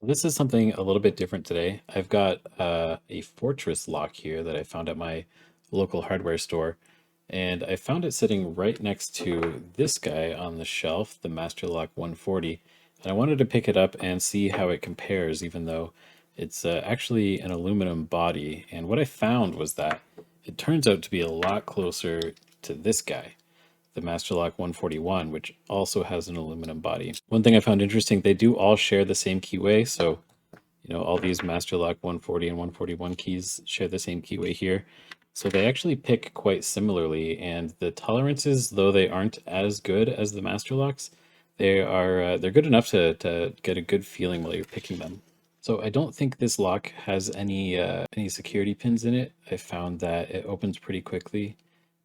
This is something a little bit different today. I've got a fortress lock here that I found at my local hardware store, and I found it sitting right next to this guy on the shelf, the Master Lock 140, and I wanted to pick it up and see how it compares, even though it's actually an aluminum body. And what I found was that it turns out to be a lot closer to this guy, the Master Lock 141, which also has an aluminum body. One thing I found interesting, they do all share the same keyway. So, all these Master Lock 140 and 141 keys share the same keyway here. So they actually pick quite similarly, and the tolerances, though they aren't as good as the Master Locks, they're good enough to get a good feeling while you're picking them. So I don't think this lock has any security pins in it. I found that it opens pretty quickly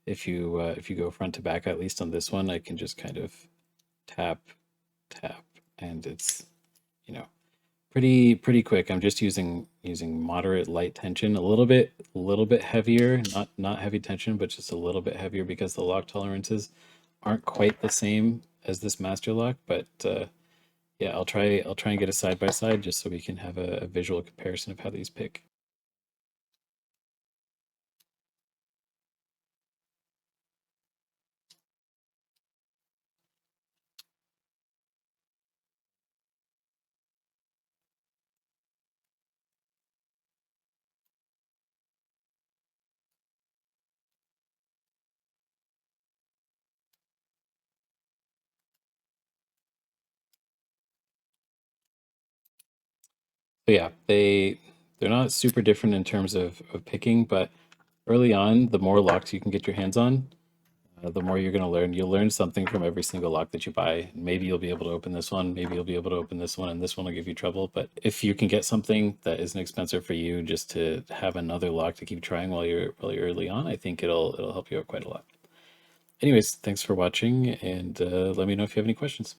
if you go front to back. At least on this one, I can just kind of tap, tap, and it's you know pretty quick. I'm just using moderate light tension, a little bit heavier, not heavy tension, but just a little bit heavier because the lock tolerances aren't quite the same as this master lock. But yeah, I'll try and get a side by side just so we can have a visual comparison of how these pick. But yeah, they're not super different in terms of picking, but early on, the more locks you can get your hands on, the more you're going to learn. You'll learn something from every single lock that you buy. Maybe you'll be able to open this one, maybe you'll be able to open this one, and this one will give you trouble. But if you can get something that isn't expensive for you, just to have another lock to keep trying while you're early on, I think it'll help you out quite a lot. Anyways, thanks for watching, and let me know if you have any questions.